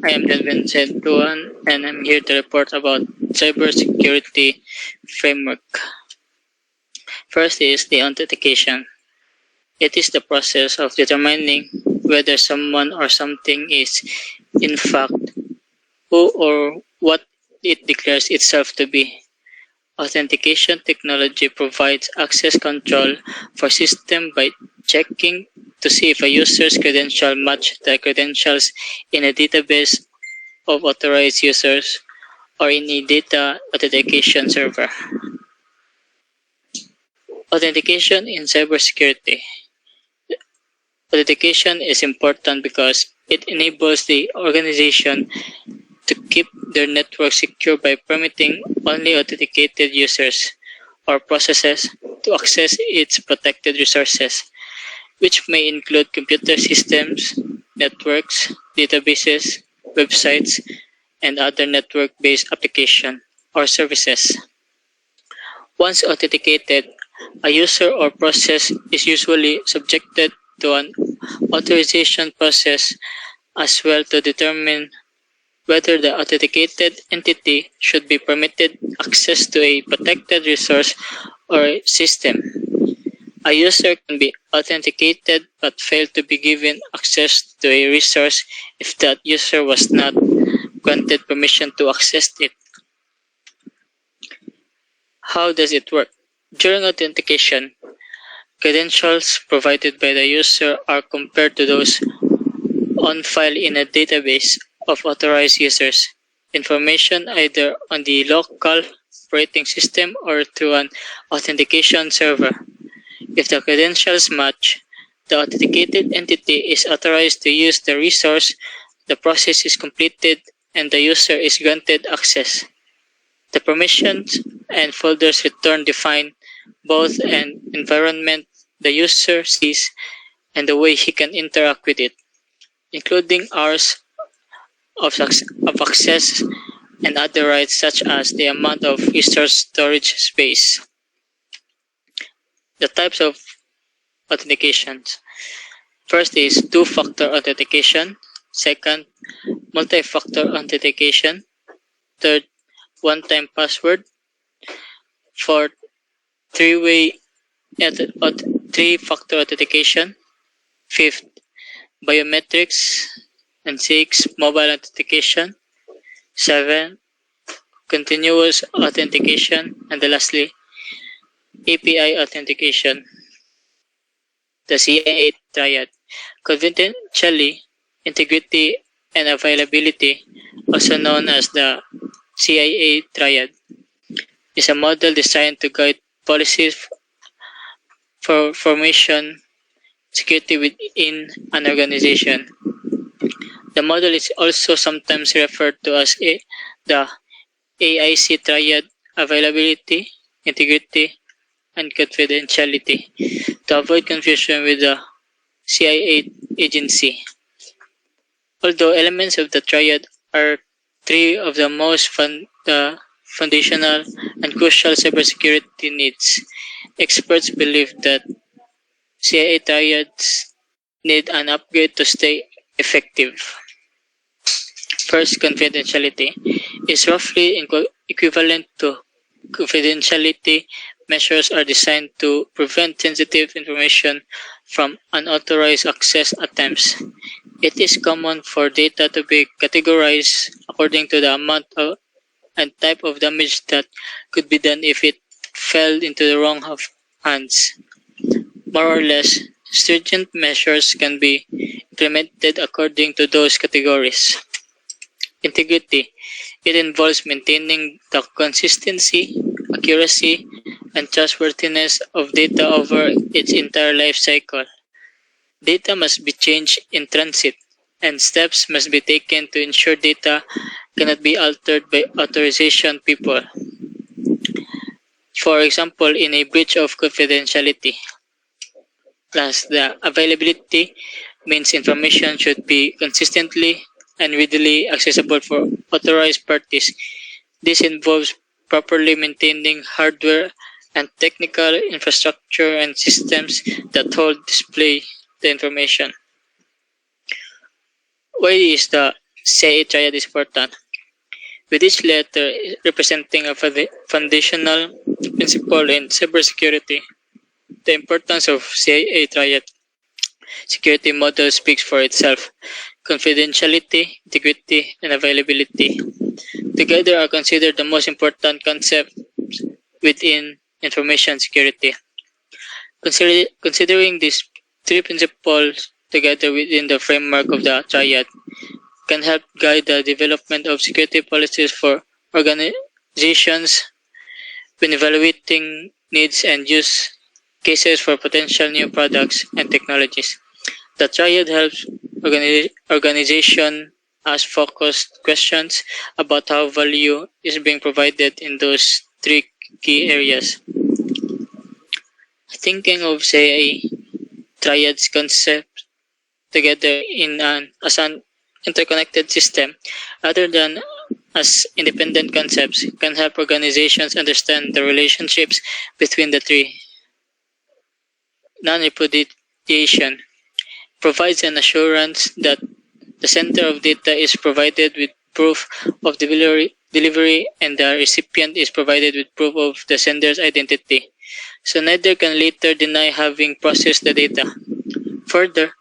I am Tujan, and I'm here to report about cybersecurity framework. First is the authentication. It is the process of determining whether someone or something is, in fact, who or what it declares itself to be. Authentication technology provides access control for system by checking to see if a user's credentials match the credentials in a database of authorized users or in a data authentication server. Authentication in cybersecurity. Authentication is important because it enables the organization to keep their network secure by permitting only authenticated users or processes to access its protected resources, which may include computer systems, networks, databases, websites, and other network-based applications or services. Once authenticated, a user or process is usually subjected to an authorization process as well to determine whether the authenticated entity should be permitted access to a protected resource or system. A user can be authenticated but fail to be given access to a resource if that user was not granted permission to access it. How does it work? During authentication, credentials provided by the user are compared to those on file in a database of authorized users. Information either on the local operating system or through an authentication server. If the credentials match, the authenticated entity is authorized to use the resource, the process is completed, and the user is granted access. The permissions and folders return define both an environment the user sees and the way he can interact with it, including hours of access and other rights such as the amount of user storage space. The types of authentications. First is two-factor authentication. Second, multi-factor authentication. Third, one-time password. Fourth, three-factor authentication. Fifth, biometrics. And six, mobile authentication. 7, continuous authentication. And lastly, API authentication. The CIA triad. Confidentiality, integrity, and availability, also known as the CIA triad, is a model designed to guide policies for information security within an organization. The model is also sometimes referred to as the AIC triad: availability, integrity, and confidentiality, to avoid confusion with the CIA agency. Although elements of the triad are three of the most foundational and crucial cybersecurity needs, experts believe that CIA triads need an upgrade to stay effective. First, confidentiality is roughly equivalent to confidentiality measures are designed to prevent sensitive information from unauthorized access attempts. It is common for data to be categorized according to the amount and type of damage that could be done if it fell into the wrong hands. More or less, stringent measures can be implemented according to those categories. Integrity. It involves maintaining the consistency, accuracy, and trustworthiness of data over its entire life cycle. Data must be changed in transit, and steps must be taken to ensure data cannot be altered by authorization people. For example, in a breach of confidentiality. Plus, the availability means information should be consistently and readily accessible for authorized parties. This involves properly maintaining hardware and technical infrastructure and systems that hold display the information. Why is the say a triad is important, with each letter representing a foundational principle in cybersecurity. The importance of say a triad security model speaks for itself. Confidentiality, integrity, and availability together are considered the most important concepts within information security. Considering these three principles together within the framework of the triad can help guide the development of security policies for organizations when evaluating needs and use cases for potential new products and technologies. The triad helps organization ask focused questions about how value is being provided in those three key areas. Thinking of, say, a triad's concept together as an interconnected system, rather than as independent concepts, can help organizations understand the relationships between the three. Non-repudiation provides an assurance that the sender of data is provided with proof of delivery and the recipient is provided with proof of the sender's identity, so neither can later deny having processed the data. Further,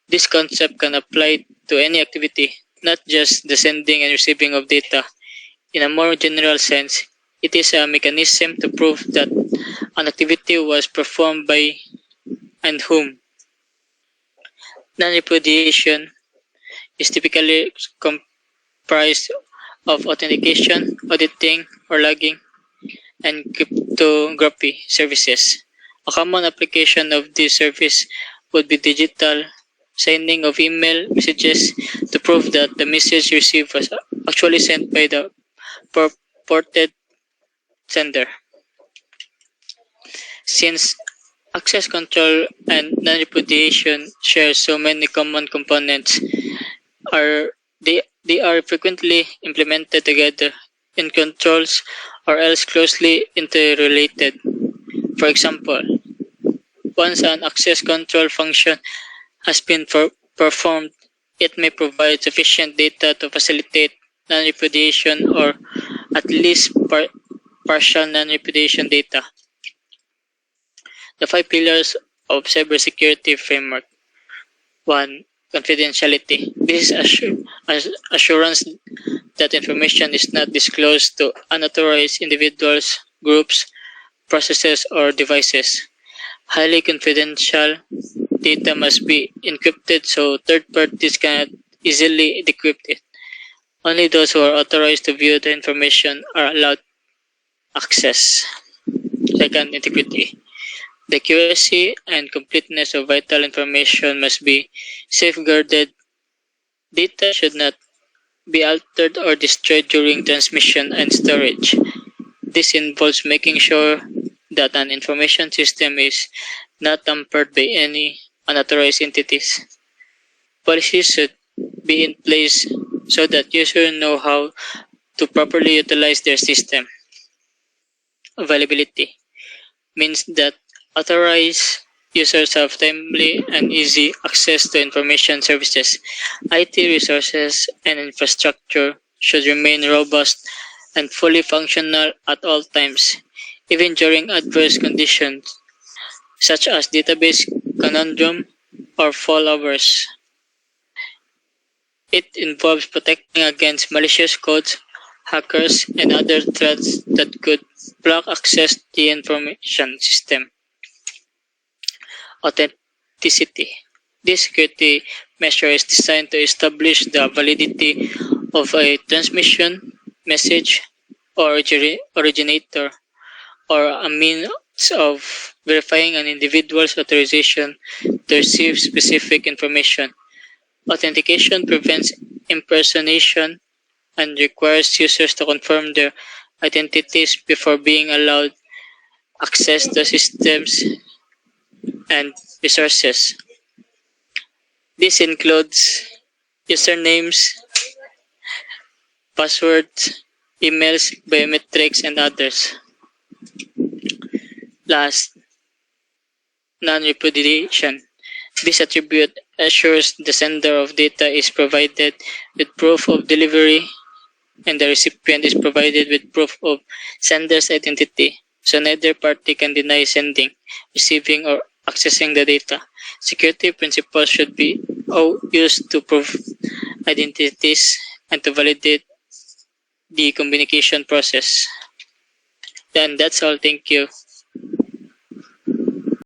this concept can apply to any activity, not just the sending and receiving of data. In a more general sense, it is a mechanism to prove that an activity was performed by and whom. Non-repudiation is typically comprised of authentication, auditing, or logging, and cryptography services. A common application of this service would be digital signing of email messages to prove that the message received was actually sent by the purported sender. Since access control and non-repudiation share so many common components, they are frequently implemented together in controls or else closely interrelated. For example, once an access control function has been performed, it may provide sufficient data to facilitate non-repudiation or at least partial non-repudiation data. The 5 pillars of cybersecurity framework. 1. Confidentiality. This is assurance that information is not disclosed to unauthorized individuals, groups, processes, or devices. Highly confidential data must be encrypted so third parties cannot easily decrypt it. Only those who are authorized to view the information are allowed access. 2. Integrity. The accuracy and completeness of vital information must be safeguarded. Data should not be altered or destroyed during transmission and storage. This involves making sure that an information system is not tampered by any unauthorized entities. Policies should be in place so that users know how to properly utilize their system. Availability means that authorized users have timely and easy access to information services. IT resources and infrastructure should remain robust and fully functional at all times, even during adverse conditions, such as database conundrum or failovers. It involves protecting against malicious codes, hackers, and other threats that could block access to the information system. Authenticity. This security measure is designed to establish the validity of a transmission, message, or originator, or a means of verifying an individual's authorization to receive specific information. Authentication prevents impersonation and requires users to confirm their identities before being allowed access to systems and resources. This includes usernames, passwords, emails, biometrics, and others. Last, non-repudiation. This attribute assures the sender of data is provided with proof of delivery and the recipient is provided with proof of sender's identity. So neither party can deny sending, receiving, or accessing the data. Security principles should be used to prove identities and to validate the communication process. Then that's all. Thank you.